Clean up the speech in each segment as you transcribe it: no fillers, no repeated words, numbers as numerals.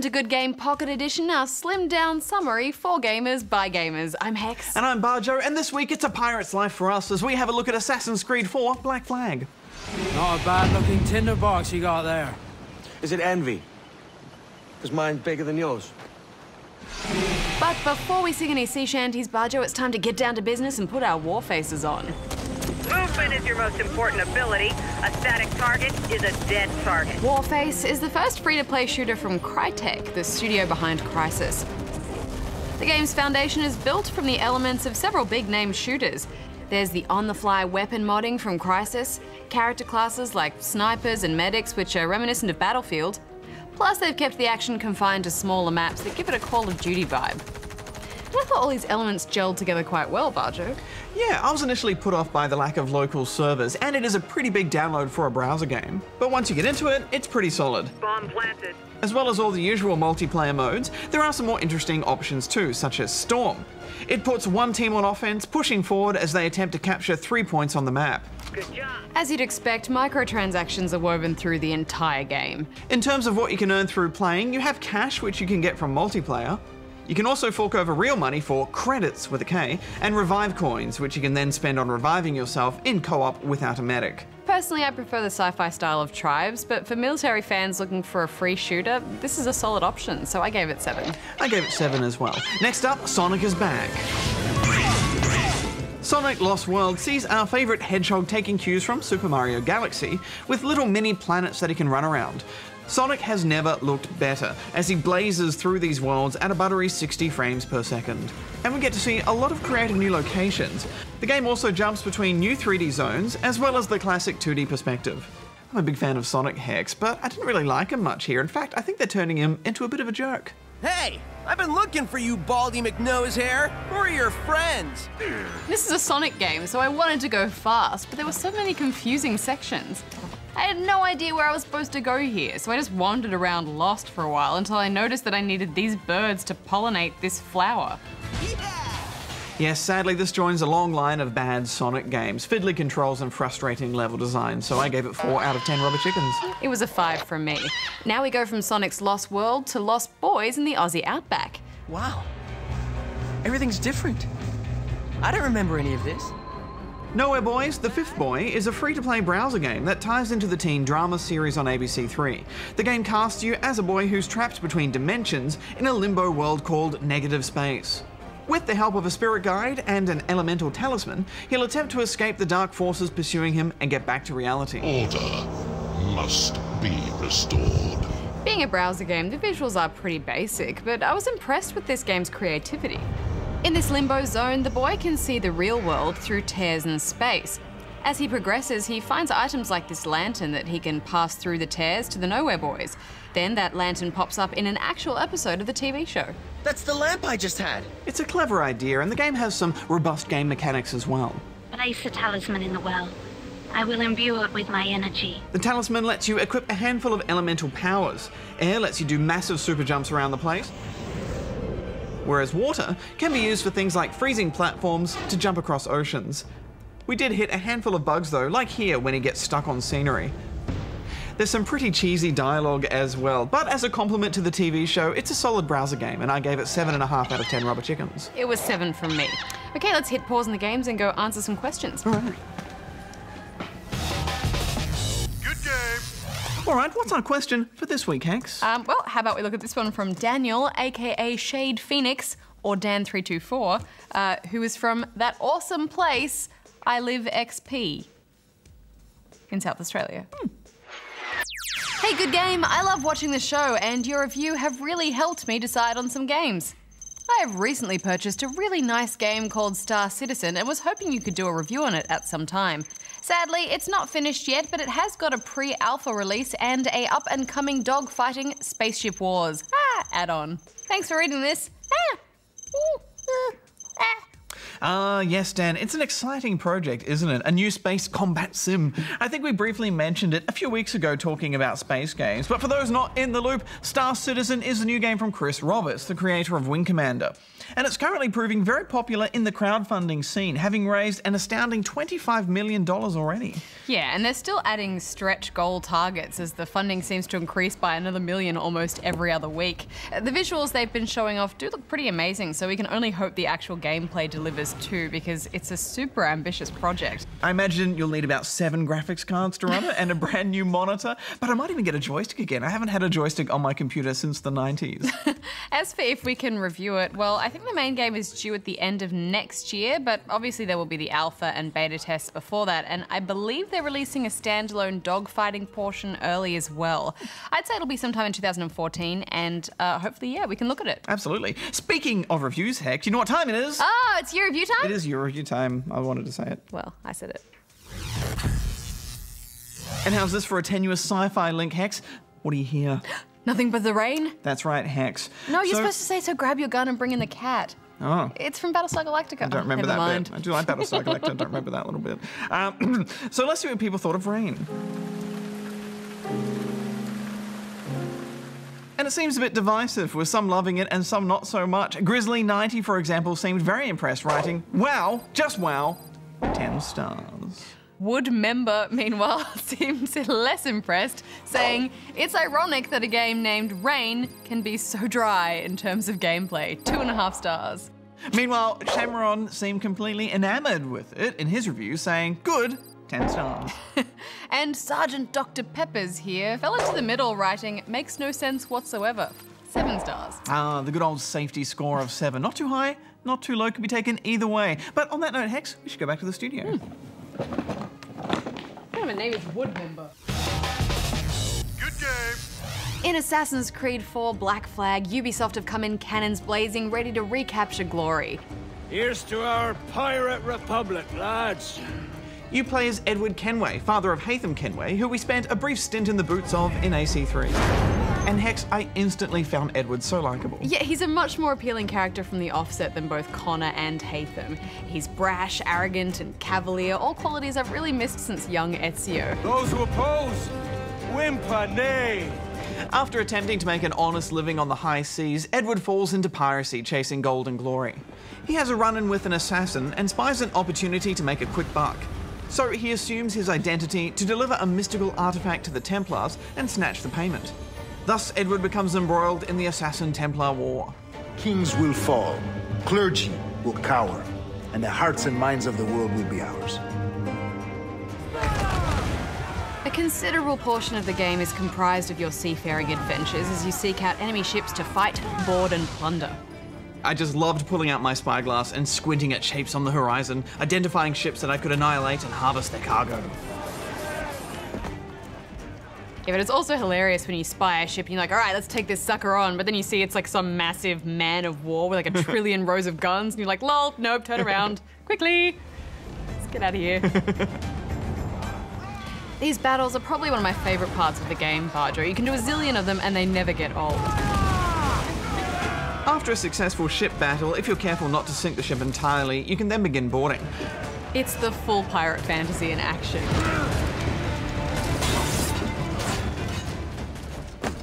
to Good Game Pocket Edition, our slimmed-down summary for gamers by gamers. I'm Hex. And I'm Barjo, and this week it's a pirate's life for us as we have a look at Assassin's Creed 4 Black Flag. Not a bad-looking tinderbox you got there. Is it envy? Because mine's bigger than yours. But before we sing any sea shanties, Barjo, it's time to get down to business and put our Warfaces on. Movement is your most important ability. A static target is a dead target. Warface is the first free-to-play shooter from Crytek, the studio behind Crysis. The game's foundation is built from the elements of several big-name shooters. There's the on-the-fly weapon modding from Crysis, character classes like snipers and medics which are reminiscent of Battlefield, plus they've kept the action confined to smaller maps that give it a Call of Duty vibe. And I thought all these elements gelled together quite well, Barjo. Yeah, I was initially put off by the lack of local servers, and it is a pretty big download for a browser game. But once you get into it, it's pretty solid. Bomb planted. As well as all the usual multiplayer modes, there are some more interesting options too, such as Storm. It puts one team on offense, pushing forward as they attempt to capture 3 points on the map. Good job. As you'd expect, microtransactions are woven through the entire game. In terms of what you can earn through playing, you have cash, which you can get from multiplayer. You can also fork over real money for credits with a K, and revive coins, which you can then spend on reviving yourself in co-op without a medic. Personally, I prefer the sci-fi style of Tribes, but for military fans looking for a free shooter, this is a solid option, so I gave it 7. I gave it 7 as well. Next up, Sonic is back. Sonic Lost World sees our favourite hedgehog taking cues from Super Mario Galaxy, with little mini planets that he can run around. Sonic has never looked better, as he blazes through these worlds at a buttery 60 frames per second. And we get to see a lot of creative new locations. The game also jumps between new 3D zones, as well as the classic 2D perspective. I'm a big fan of Sonic, Hex, but I didn't really like him much here. In fact, I think they're turning him into a bit of a jerk. Hey, I've been looking for you, Baldy McNosehair. Who are your friends? This is a Sonic game, so I wanted to go fast, but there were so many confusing sections. I had no idea where I was supposed to go here, so I just wandered around lost for a while until I noticed that I needed these birds to pollinate this flower. Yes, sadly this joins a long line of bad Sonic games, fiddly controls and frustrating level design, so I gave it 4 out of 10 rubber chickens. It was a 5 from me. Now we go from Sonic's Lost World to Lost Boys in the Aussie Outback. Wow. Everything's different. I don't remember any of this. Nowhere Boys, The Fifth Boy is a free-to-play browser game that ties into the teen drama series on ABC3. The game casts you as a boy who's trapped between dimensions in a limbo world called Negative Space. With the help of a spirit guide and an elemental talisman, he'll attempt to escape the dark forces pursuing him and get back to reality. Order must be restored. Being a browser game, the visuals are pretty basic, but I was impressed with this game's creativity. In this limbo zone, the boy can see the real world through tears in space. As he progresses, he finds items like this lantern that he can pass through the tears to the Nowhere Boys. Then that lantern pops up in an actual episode of the TV show. That's the lamp I just had. It's a clever idea, and the game has some robust game mechanics as well. Place the talisman in the well. I will imbue it with my energy. The talisman lets you equip a handful of elemental powers. Air lets you do massive super jumps around the place, whereas water can be used for things like freezing platforms to jump across oceans. We did hit a handful of bugs though, like here when he gets stuck on scenery. There's some pretty cheesy dialogue as well, but as a compliment to the TV show, it's a solid browser game, and I gave it 7.5 out of 10 rubber chickens. It was 7 from me. Okay, let's hit pause in the games and go answer some questions. All right. Good game. All right, what's our question for this week, Hex? Well, how about we look at this one from Daniel, aka Shade Phoenix, or Dan324, who is from that awesome place, I Live XP, in South Australia. Hey, good game. I love watching the show, and your review have really helped me decide on some games. I have recently purchased a really nice game called Star Citizen and was hoping you could do a review on it at some time. Sadly, it's not finished yet, but it has got a pre-alpha release and a up-and-coming dog-fighting Spaceship Wars add-on. Thanks for reading this. Yes, Dan, it's an exciting project, isn't it? A new space combat sim. I think we briefly mentioned it a few weeks ago talking about space games, but for those not in the loop, Star Citizen is a new game from Chris Roberts, the creator of Wing Commander. And it's currently proving very popular in the crowdfunding scene, having raised an astounding $25 million already. Yeah, and they're still adding stretch goal targets as the funding seems to increase by another million almost every other week. The visuals they've been showing off do look pretty amazing, so we can only hope the actual gameplay delivers too, because it's a super ambitious project. I imagine you'll need about 7 graphics cards to run it and a brand new monitor, but I might even get a joystick again. I haven't had a joystick on my computer since the 90s. As for if we can review it, well, I think the main game is due at the end of next year, but obviously there will be the alpha and beta tests before that, and I believe they're releasing a standalone dogfighting portion early as well. I'd say it'll be sometime in 2014, and hopefully, yeah, we can look at it. Absolutely. Speaking of reviews, Heck, do you know what time it is? Oh, it's your review time? It is your review time. I wanted to say it. Well, I said it. And how's this for a tenuous sci-fi link, Hex? What do you hear? Nothing but the rain? That's right, Hex. No, you're supposed to say, so grab your gun and bring in the cat. Oh. It's from Battlestar Galactica. I don't remember Never that mind. bit. I do like Battlestar Galactica. I don't remember that little bit. So let's see what people thought of Rain. And it seems a bit divisive, with some loving it and some not so much. Grizzly90, for example, seemed very impressed, writing, "Wow, just wow, 10 stars." Wood Member, meanwhile, seems less impressed, saying, "It's ironic that a game named Rain can be so dry in terms of gameplay. 2.5 stars. Meanwhile, Shamron seemed completely enamored with it in his review, saying, "Good, 10 stars." And Sergeant Dr. Peppers here fell into the middle, writing, "Makes no sense whatsoever. 7 stars. Ah, the good old safety score of 7. Not too high, not too low, could be taken either way. But on that note, Hex, we should go back to the studio. My name is Wood Member. Good game. In Assassin's Creed 4 Black Flag, Ubisoft have come in cannons blazing, ready to recapture glory. Here's to our pirate republic, lads. You play as Edward Kenway, father of Haytham Kenway, who we spent a brief stint in the boots of in AC3. And Hex, I instantly found Edward so likeable. Yeah, he's a much more appealing character from the offset than both Connor and Haytham. He's brash, arrogant, and cavalier, all qualities I've really missed since young Ezio. Those who oppose, whimper nay. After attempting to make an honest living on the high seas, Edward falls into piracy, chasing gold and glory. He has a run-in with an assassin and spies an opportunity to make a quick buck. So he assumes his identity to deliver a mystical artifact to the Templars and snatch the payment. Thus, Edward becomes embroiled in the Assassin-Templar War. Kings will fall, clergy will cower, and the hearts and minds of the world will be ours. A considerable portion of the game is comprised of your seafaring adventures as you seek out enemy ships to fight, board, and plunder. I just loved pulling out my spyglass and squinting at shapes on the horizon, identifying ships that I could annihilate and harvest their cargo. Yeah, but it's also hilarious when you spy a ship and you're like, all right, let's take this sucker on, but then you see it's like some massive man of war with like a trillion rows of guns, and you're like, lol, nope, turn around, quickly, let's get out of here. These battles are probably one of my favorite parts of the game, Barjo. You can do a zillion of them and they never get old. After a successful ship battle, if you're careful not to sink the ship entirely, you can then begin boarding. It's the full pirate fantasy in action.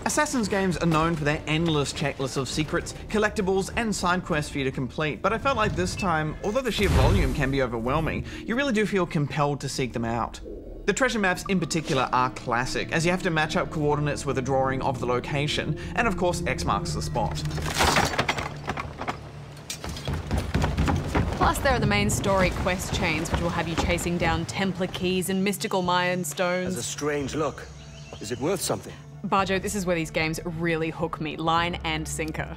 Assassin's games are known for their endless checklists of secrets, collectibles, and side quests for you to complete, but I felt like this time, although the sheer volume can be overwhelming, you really do feel compelled to seek them out. The treasure maps in particular are classic, as you have to match up coordinates with a drawing of the location, and of course X marks the spot. Plus there are the main story quest chains, which will have you chasing down Templar keys and mystical Mayan stones. Has a strange look. Is it worth something? Barjo, this is where these games really hook me, line and sinker.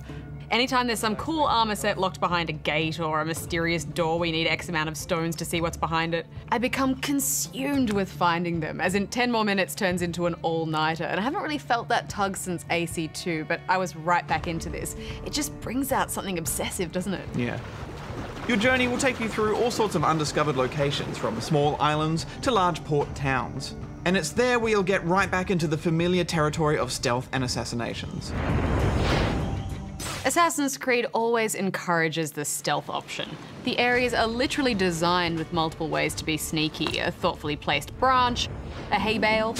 Anytime there's some cool armor set locked behind a gate or a mysterious door where you need X amount of stones to see what's behind it, I become consumed with finding them, as in 10 more minutes turns into an all-nighter, and I haven't really felt that tug since AC2, but I was right back into this. It just brings out something obsessive, doesn't it? Yeah. Your journey will take you through all sorts of undiscovered locations, from small islands to large port towns. And it's there where you'll get right back into the familiar territory of stealth and assassinations. Assassin's Creed always encourages the stealth option. The areas are literally designed with multiple ways to be sneaky, a thoughtfully placed branch, a hay bale.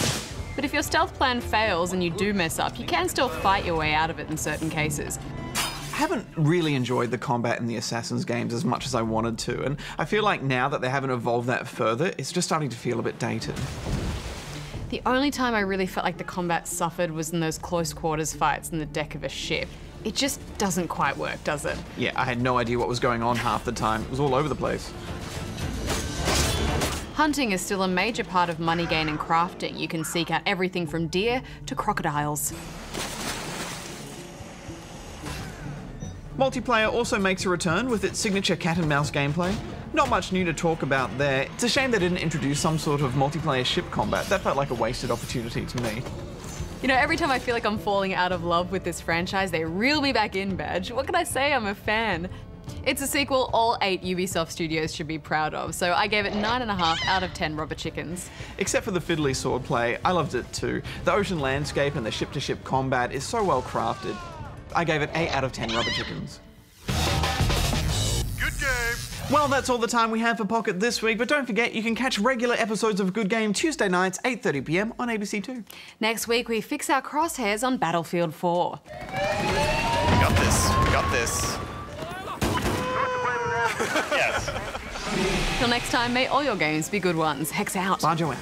But if your stealth plan fails and you do mess up, you can still fight your way out of it in certain cases. I haven't really enjoyed the combat in the Assassin's games as much as I wanted to, and I feel like now that they haven't evolved that further, it's just starting to feel a bit dated. The only time I really felt like the combat suffered was in those close quarters fights in the deck of a ship. It just doesn't quite work, does it? Yeah, I had no idea what was going on half the time. It was all over the place. Hunting is still a major part of money gain and crafting. You can seek out everything from deer to crocodiles. Multiplayer also makes a return with its signature cat and mouse gameplay. Not much new to talk about there. It's a shame they didn't introduce some sort of multiplayer ship combat. That felt like a wasted opportunity to me. You know, every time I feel like I'm falling out of love with this franchise, they reel me back in, Badge. What can I say? I'm a fan. It's a sequel all 8 Ubisoft studios should be proud of, so I gave it 9.5 out of 10 rubber chickens. Except for the fiddly swordplay, I loved it too. The ocean landscape and the ship-to-ship combat is so well crafted. I gave it 8 out of 10 rubber chickens. Good game. Well, that's all the time we have for Pocket this week, but don't forget you can catch regular episodes of Good Game Tuesday nights, 8:30 p.m. on ABC2. Next week, we fix our crosshairs on Battlefield 4. We got this. We got this. Yes. Till next time, may all your games be good ones. Hex out. Banjo out.